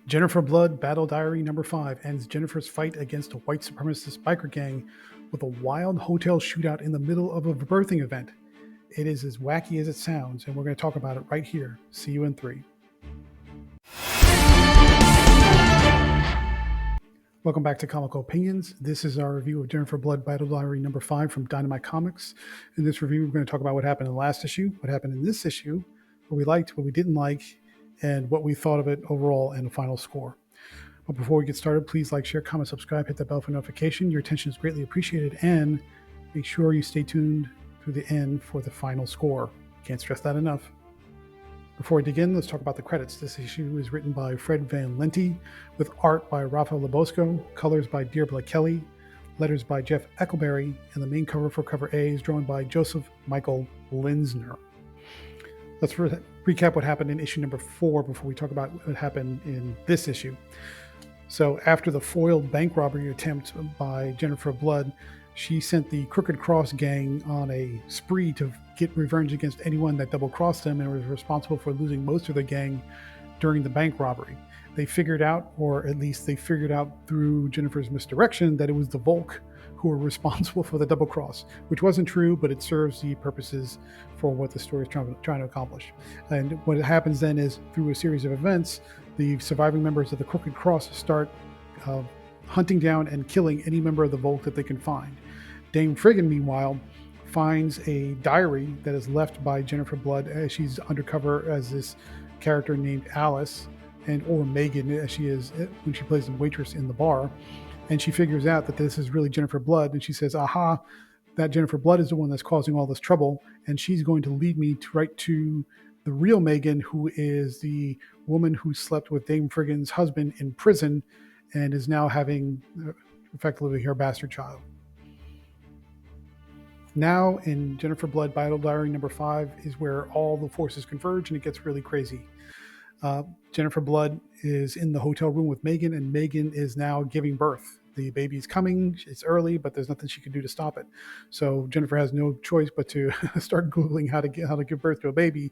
Jennifer Blood Battle Diary number 5 ends Jennifer's fight against a white supremacist biker gang with a wild hotel shootout in the middle of a birthing event. It is as wacky as it sounds, and we're going to talk about it right here. See you in 3. Welcome back to Comical Opinions. This is our review of Jennifer Blood Battle Diary number 5 from Dynamite Comics. In this review, we're going to talk about what happened in the last issue, what happened in this issue, what we liked, what we didn't like, and what we thought of it overall and the final score. But before we get started, please like, share, comment, subscribe, hit that bell for notification. Your attention is greatly appreciated, and make sure you stay tuned through the end for the final score. Can't stress that enough. Before we dig in, let's talk about the credits. This issue is written by Fred Van Lente, with art by Rafael Labosco, colors by Deirdre Kelly, letters by Jeff Eckelberry, and the main cover for cover A is drawn by Joseph Michael Linsner. Let's recap what happened in issue number 4 before we talk about what happened in this issue. So after the foiled bank robbery attempt by Jennifer Blood, she sent the Crooked Cross gang on a spree to get revenge against anyone that double-crossed them and was responsible for losing most of the gang during the bank robbery. They figured out, or at least they figured out through Jennifer's misdirection, that it was the Volk who were responsible for the double cross, which wasn't true, but it serves the purposes for what the story is trying to accomplish. And what happens then is, through a series of events, the surviving members of the Crooked Cross start hunting down and killing any member of the Volk that they can find. Dame Friggin, meanwhile, finds a diary that is left by Jennifer Blood as she's undercover as this character named Alice, or Megan as she is when she plays the waitress in the bar. And she figures out that this is really Jennifer Blood, and she says, aha, that Jennifer Blood is the one that's causing all this trouble, and she's going to lead me right to the real Megan, who is the woman who slept with Dame Friggin's husband in prison and is now having effectively her bastard child. Now in Jennifer Blood Battle Diary number 5 is where all the forces converge and it gets really crazy. Jennifer Blood is in the hotel room with Megan, and Megan is now giving birth. The baby's coming, it's early, but there's nothing she can do to stop it. So Jennifer has no choice but to start Googling how to give birth to a baby.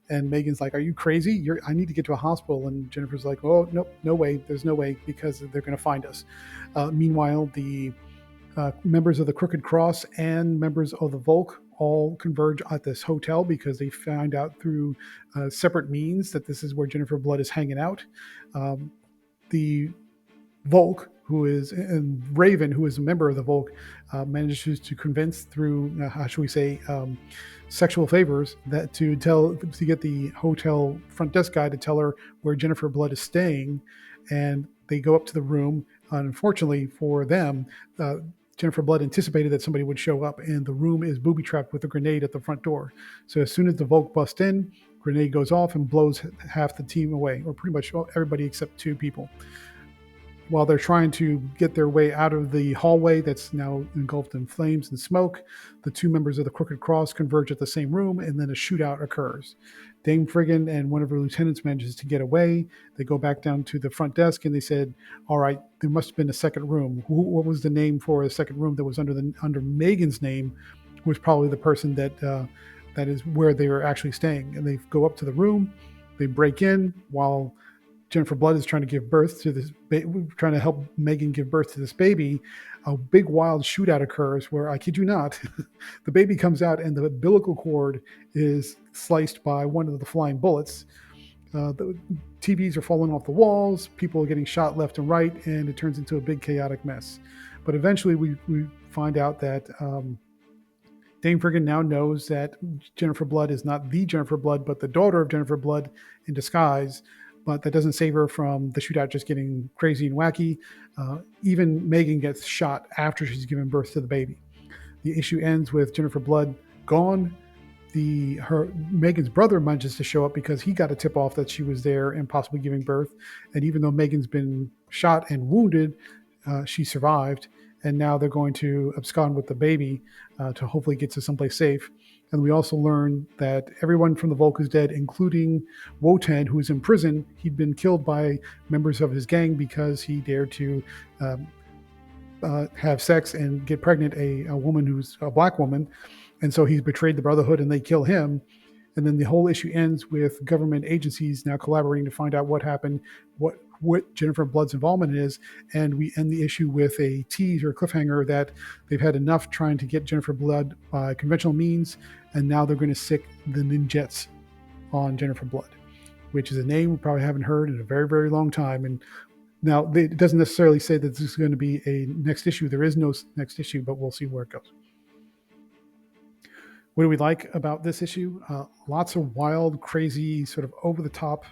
And Megan's like, are you crazy? I need to get to a hospital. And Jennifer's like, oh, nope, no way. There's no way, because they're going to find us. Meanwhile, the members of the Crooked Cross and members of the Volk all converge at this hotel because they found out through separate means that this is where Jennifer Blood is hanging out. The Volk, and Raven, who is a member of the Volk, manages to convince through, how should we say, sexual favors that to get the hotel front desk guy to tell her where Jennifer Blood is staying, and they go up to the room. Unfortunately for them, Jennifer Blood anticipated that somebody would show up, and the room is booby-trapped with a grenade at the front door. So as soon as the Volk bust in, grenade goes off and blows half the team away, or pretty much everybody except 2 people. While they're trying to get their way out of the hallway that's now engulfed in flames and smoke, the 2 members of the Crooked Cross converge at the same room, and then a shootout occurs. Dame Friggin and one of her lieutenants manages to get away. They go back down to the front desk, and they said, all right, there must have been a second room. What was the name for a second room that was under Megan's name? Was probably the person that is where they were actually staying. And they go up to the room, they break in while Jennifer Blood is trying to give birth to this, trying to help Megan give birth to this baby. A big wild shootout occurs where, I kid you not, the baby comes out and the umbilical cord is sliced by one of the flying bullets. The TVs are falling off the walls, people are getting shot left and right, and it turns into a big chaotic mess. But eventually we find out that Dame Friggin now knows that Jennifer Blood is not the Jennifer Blood, but the daughter of Jennifer Blood in disguise. But that doesn't save her from the shootout just getting crazy and wacky. Even Megan gets shot after she's given birth to the baby. The issue ends with Jennifer Blood gone. Megan's brother manages to show up because he got a tip off that she was there and possibly giving birth. And even though Megan's been shot and wounded, she survived. And now they're going to abscond with the baby to hopefully get to someplace safe. And we also learn that everyone from the Volk is dead, including Wotan, who is in prison. He'd been killed by members of his gang because he dared to have sex and get pregnant a woman who's a black woman. And so he's betrayed the Brotherhood, and they kill him. And then the whole issue ends with government agencies now collaborating to find out what happened, what Jennifer Blood's involvement is, and we end the issue with a tease or a cliffhanger that they've had enough trying to get Jennifer Blood by conventional means, and now they're going to sick the ninjets on Jennifer Blood, which is a name we probably haven't heard in a very, very long time. And now it doesn't necessarily say that this is going to be a next issue. There is no next issue, but we'll see where it goes. What do we like about this issue? Lots of wild, crazy, sort of over-the-top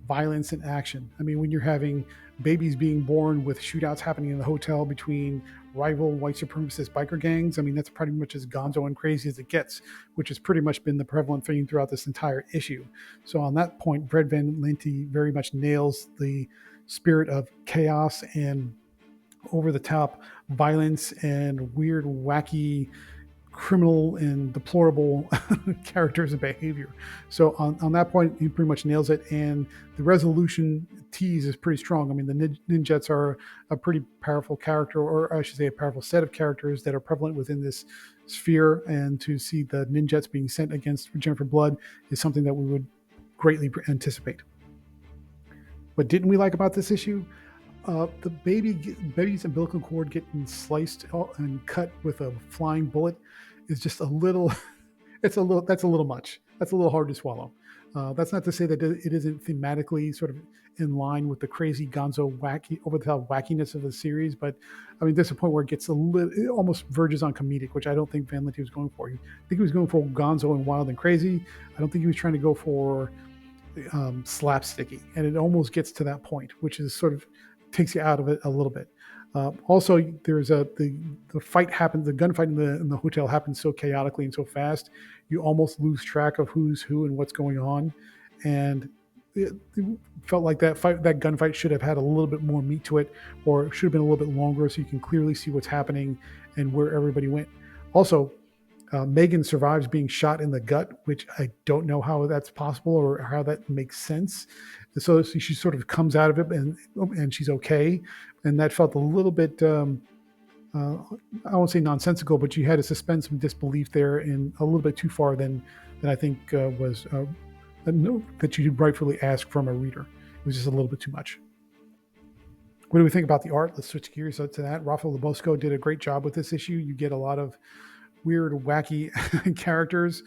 violence and action. I mean, when you're having babies being born with shootouts happening in the hotel between rival white supremacist biker gangs, I mean, that's pretty much as gonzo and crazy as it gets, which has pretty much been the prevalent theme throughout this entire issue. So on that point, Brett Van Linty very much nails the spirit of chaos and over-the-top violence and weird, wacky, criminal and deplorable characters and behavior. So on that point, he pretty much nails it. And the resolution tease is pretty strong. I mean, the ninjets are a pretty powerful character, or I should say a powerful set of characters that are prevalent within this sphere. And to see the ninjets being sent against Jennifer Blood is something that we would greatly anticipate. What didn't we like about this issue? The baby's umbilical cord getting sliced and cut with a flying bullet is just a little. That's a little much. That's a little hard to swallow. That's not to say that it isn't thematically sort of in line with the crazy gonzo wacky over the top wackiness of the series, but I mean, there's a point where it gets it almost verges on comedic, which I don't think Van Linty was going for. I think he was going for gonzo and wild and crazy. I don't think he was trying to go for slapsticky, and it almost gets to that point, which is sort of takes you out of it a little bit. Also, there's the fight happens, the gunfight in the hotel happens so chaotically and so fast, you almost lose track of who's who and what's going on. And it felt like that gunfight should have had a little bit more meat to it, or should have been a little bit longer so you can clearly see what's happening and where everybody went. Also, Megan survives being shot in the gut, which I don't know how that's possible or how that makes sense. So she sort of comes out of it and she's okay. And that felt a little bit, I won't say nonsensical, but you had to suspend some disbelief there and a little bit too far than I think was that you rightfully ask from a reader. It was just a little bit too much. What do we think about the art? Let's switch gears to that. Rafael Labosco did a great job with this issue. You get a lot of weird, wacky characters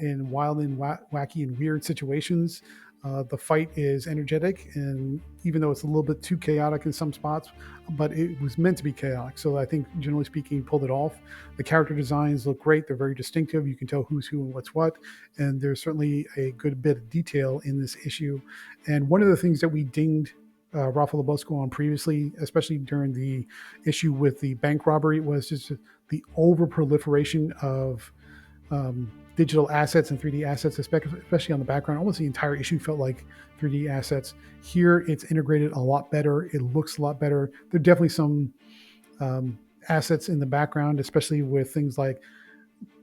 in wild and wacky and weird situations. The fight is energetic, and even though it's a little bit too chaotic in some spots, but it was meant to be chaotic. So I think, generally speaking, he pulled it off. The character designs look great. They're very distinctive. You can tell who's who and what's what. And there's certainly a good bit of detail in this issue. And one of the things that we dinged Rafael Labosco on previously, especially during the issue with the bank robbery, was just the over proliferation of digital assets and 3D assets, especially on the background. Almost the entire issue felt like 3D assets. Here, it's integrated a lot better. It looks a lot better. There are definitely some assets in the background, especially with things like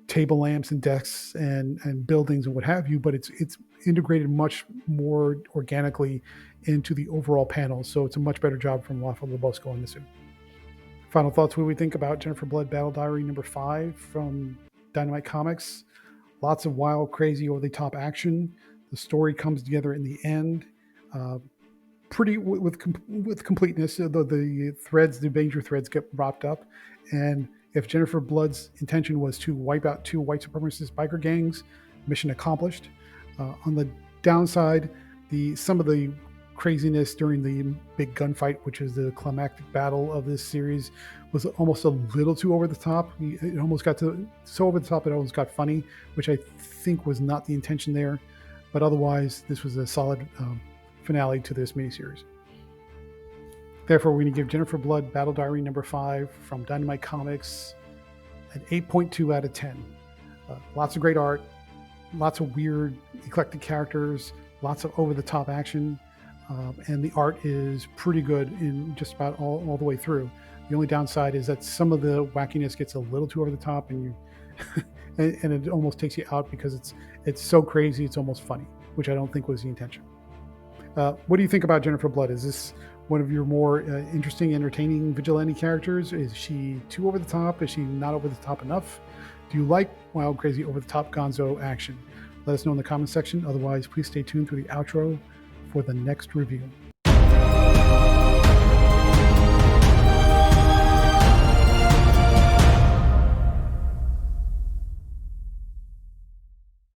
table lamps and desks and buildings and what have you, but it's integrated much more organically into the overall panel. So it's a much better job from Rafael Labosco on this one. Final thoughts, what we think about Jennifer Blood Battle Diary number 5 from Dynamite Comics. Lots of wild, crazy, over-the-top action. The story comes together in the end. Pretty with completeness. The threads, the major threads get wrapped up. And if Jennifer Blood's intention was to wipe out 2 white supremacist biker gangs, mission accomplished. On the downside, some of the craziness during the big gunfight, which is the climactic battle of this series, was almost a little too over the top. It almost got so over the top it almost got funny, which I think was not the intention there. But otherwise, this was a solid finale to this miniseries. Therefore, we're going to give Jennifer Blood Battle Diary number 5 from Dynamite Comics an 8.2 out of 10. Lots of great art, lots of weird, eclectic characters, lots of over-the-top action. And the art is pretty good in just about all the way through. The only downside is that some of the wackiness gets a little too over the top, and and it almost takes you out because it's so crazy it's almost funny, which I don't think was the intention. What do you think about Jennifer Blood? Is this one of your more interesting, entertaining vigilante characters? Is she too over the top? Is she not over the top enough? Do you like wild, crazy, over the top gonzo action? Let us know in the comment section. Otherwise, please stay tuned through the outro for the next review.